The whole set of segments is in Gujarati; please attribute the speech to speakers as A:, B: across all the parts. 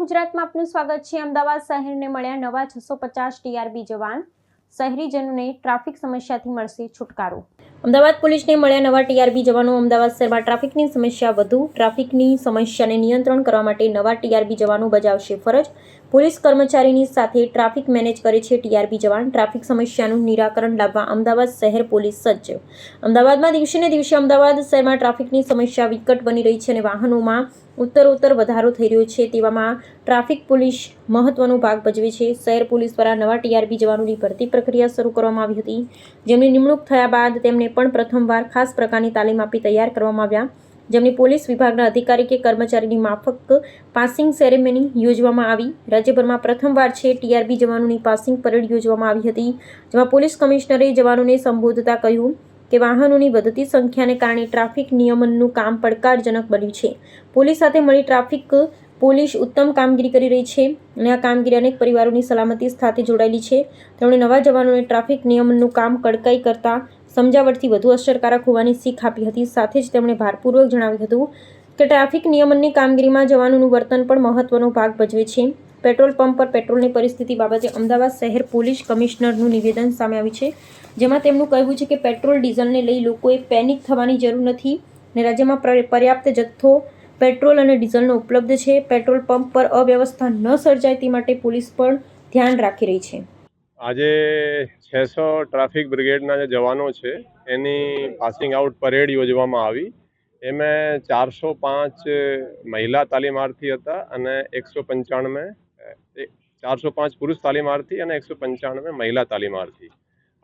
A: ગુજરાતમાં આપનું સ્વાગત છે। અમદાવાદ શહેરને મળ્યા નવા 650 ટીઆરબી જવાન, શહેરીજનોને ટ્રાફિક સમસ્યાથી મળશે છુટકારો। અમદાવાદ પોલીસને મળ્યા નવા ટીઆરબી જવાનો। અમદાવાદ શહેરમાં ટ્રાફિકની સમસ્યા વધુ, ટ્રાફિકની સમસ્યાને નિયંત્રણ કરવા માટે નવા ટીઆરબી જવાનો બજાવશે ફરજ। પોલીસ કર્મચારીની સાથે ટ્રાફિક મેનેજ કરે છે ટીઆરબી જવાન। ટ્રાફિક સમસ્યાનું નિરાકરણ લાવવા અમદાવાદ શહેર પોલીસ સજ્જ। અમદાવાદમાં દિવસે ને દિવસે અમદાવાદ શહેરમાં ટ્રાફિકની સમસ્યા વિકટ બની રહી છે અને વાહનોમાં ઉત્તરોત્તર વધારો થઈ રહ્યો છે। તેવામાં ટ્રાફિક પોલીસ મહત્વનો ભાગ ભજવે છે। શહેર પોલીસ દ્વારા નવા ટીઆરબી જવાનોની ભરતી પ્રક્રિયા શરૂ કરવામાં આવી હતી, જેમની નિમણૂક થયા બાદ તેમને પણ પ્રથમવાર ખાસ પ્રકારની તાલીમ આપી તૈયાર કરવામાં આવ્યા, જેમની પોલીસ વિભાગના અધિકારી કે કર્મચારીની માફક પાસિંગ સેરેમની યોજવામાં આવી। રાજ્યભરમાં પ્રથમવાર છે ટીઆરબી જવાનોની પાસિંગ પરેડ યોજવામાં આવી હતી, જેમાં પોલીસ કમિશનરે જવાનોને સંબોધતા કહ્યું કે વાહનોની વધતી સંખ્યાને કારણે ટ્રાફિક નિયમનનું કામ પડકારજનક બન્યું છે। પોલીસ સાથે મળી ટ્રાફિક પોલીસ ઉત્તમ કામગીરી કરી રહી છે અને આ કામગીરી અનેક પરિવારોની સલામતી સાથે જોડાયેલી છે। તેમણે નવા જવાનોને ટ્રાફિક નિયમનનું કામ કડકાઈ કરતા સમજાવટથી વધુ અસરકારક હોવાની શીખ આપી હતી। સાથે જ તેમણે ભારપૂર્વક જણાવ્યું હતું કે ટ્રાફિક નિયમનની કામગીરીમાં જવાનોનું વર્તન પણ મહત્વનો ભાગ ભજવે છે। પેટ્રોલ પંપ પર પેટ્રોલની પરિસ્થિતિ બાબતે અમદાવાદ શહેર પોલીસ કમિશનરનું નિવેદન સામે આવ્યું છે, જેમાં તેમનું કહેવું છે કે પેટ્રોલ ડીઝલને લઈ લોકોએ પેનિક થવાની જરૂર નથી અને રાજ્યમાં પર્યાપ્ત જથ્થો પેટ્રોલ અને ડીઝલનો ઉપલબ્ધ છે। પેટ્રોલ પંપ પર અવ્યવસ્થા ન સર્જાય તે માટે પોલીસ પણ ધ્યાન રાખી રહી છે।
B: આજે 600 ટ્રાફિક બ્રિગેડના જે જવાનો છે એની પાસિંગ આઉટ પરેડ યોજવામાં આવી। એમાં 405 મહિલા તાલીમાર્થી હતા અને 405 પુરુષ તાલીમાર્થી અને 195 મહિલા તાલીમાર્થી।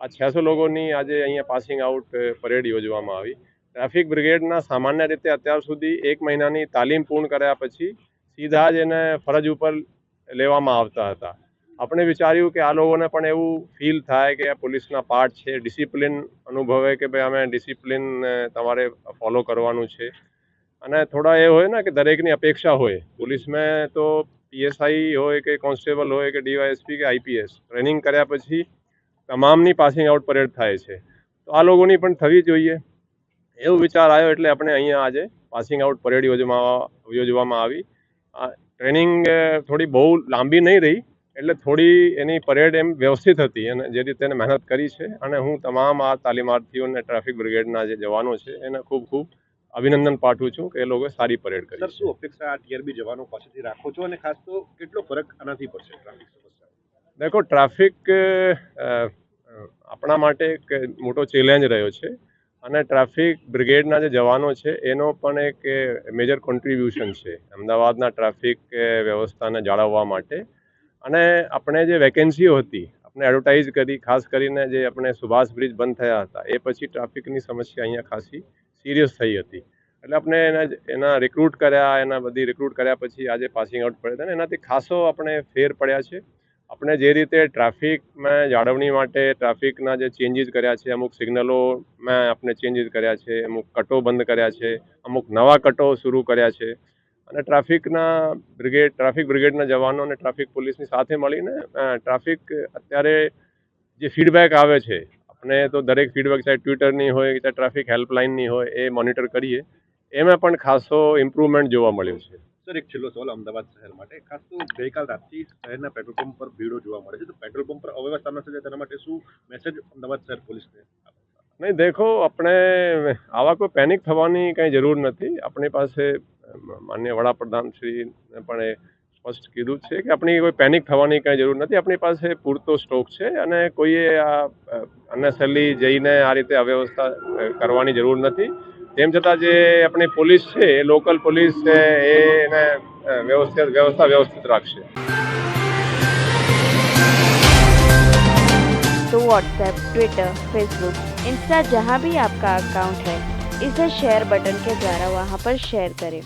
B: આ 600 લોકોની આજે અહીંયા પાસિંગ આઉટ પરેડ યોજવામાં આવી। ટ્રાફિક બ્રિગેડના સામાન્ય રીતે અત્યાર સુધી 1 મહિનાની તાલીમ પૂર્ણ કર્યા પછી સીધા જ એને ફરજ ઉપર લેવામાં આવતા હતા। આપણે વિચાર્યું કે આ લોકોને પણ એવું ફીલ થાય કે આ પોલીસના પાર્ટ છે, ડિસિપ્લિન અનુભવે કે ભાઈ અમે ડિસિપ્લિન તમારે ફોલો કરવાનું છે। અને થોડા એ હોય ને કે દરેકની અપેક્ષા હોય, પોલીસમાં તો પીએસઆઈ હોય કે કોન્સ્ટેબલ હોય કે ડીવાયએસપી કે આઈપીએસ ટ્રેનિંગ કર્યા પછી તમામની પાસિંગ આઉટ પરેડ થાય છે, તો આ લોકોની પણ થવી જોઈએ એવો વિચાર આવ્યો, એટલે આપણે અહીંયા આજે પાસિંગ આઉટ પરેડ યોજવામાં આવી। આ ટ્રેનિંગ થોડી બહુ લાંબી નહીં રહી, એટલે થોડી એની પરેડ એમ વ્યવસ્થિત હતી અને જે રીતે એને મહેનત કરી છે અને હું તમામ આ તાલીમાર્થીઓને ટ્રાફિક બ્રિગેડના જે જવાનો છે એને ખૂબ ખૂબ અભિનંદન પાઠવું છું કે એ લોકોએ સારી પરેડ કરી।
C: શું અપેક્ષા આ ટીઆરબી જવાનો પાસેથી રાખો છો અને ખાસ તો કેટલો ફરક આનાથી પડશે ટ્રાફિક સમસ્યા?
B: દેખો, ટ્રાફિક આપણા માટે એક મોટો ચેલેન્જ રહ્યો છે અને ટ્રાફિક બ્રિગેડના જે જવાનો છે એનો પણ એક મેજર કોન્ટ્રીબ્યુશન છે અમદાવાદના ટ્રાફિક વ્યવસ્થાને જાળવવા માટે। અને આપણે જે વેકેન્સીઓ હતી આપણે એડવર્ટાઇઝ કરી, ખાસ કરીને જે આપણે સુભાષ બ્રિજ બંધ થયા હતા એ પછી ટ્રાફિકની સમસ્યા અહીંયા ખાસી સિરિયસ થઈ હતી, એટલે આપણે એના રિક્રુટ કર્યા પછી આજે પાસિંગ આઉટ પડ્યા હતા અને એનાથી ખાસો આપણે ફેર પડ્યા છે। આપણે જે રીતે ટ્રાફિકમાં જાળવણી માટે ટ્રાફિકના જે ચેન્જીસ કર્યા છે, અમુક સિગ્નલોમાં આપણે ચેન્જીસ કર્યા છે, અમુક કટો બંધ કર્યા છે, અમુક નવા કટો શરૂ કર્યા છે અને ટ્રાફિક બ્રિગેડના જવાનો અને ટ્રાફિક પોલીસની સાથે મળીને ટ્રાફિક અત્યારે જે ફીડબેક આવે છે, આપણે તો દરેક ફીડબેક ચાહે ટ્વિટરની હોય કે ટ્રાફિક હેલ્પલાઇનની હોય એ મોનિટર કરીએ, એમાં પણ ખાસો ઇમ્પ્રુવમેન્ટ જોવા મળ્યું છે।
C: સર, એક છેલ્લો સવાલ અમદાવાદ શહેર માટે, ખાસ તો ગઈકાલ રાતથી શહેરના પેટ્રોલ પંપ પર ભીડો જોવા મળે છે, તો પેટ્રોલ પંપ પર અવ્યવસ્થા ન સર્જાય તેના માટે શું મેસેજ અમદાવાદ શહેર પોલીસને?
B: નહીં, દેખો, આપણે આવા કોઈ પેનિક થવાની કંઈ જરૂર નથી। આપણી પાસે માનનીય વડાપ્રધાન શ્રીને પણ એ સ્પષ્ટ કીધું છે કે આપણી કોઈ પેનિક થવાની કંઈ જરૂર નથી। આપણી પાસે પૂરતો સ્ટોક છે અને કોઈએ આ અનનેસેસરી જઈને આ રીતે અવ્યવસ્થા કરવાની જરૂર નથી। તેમ છતાં જે આપણી પોલીસ છે એ લોકલ પોલીસ છે એને વ્યવસ્થિત રાખશે।
D: तो व्हाट्सएप, ट्विटर, फेसबुक, इंस्टा जहाँ भी आपका अकाउंट है, इसे शेयर बटन के द्वारा वहाँ पर शेयर करें।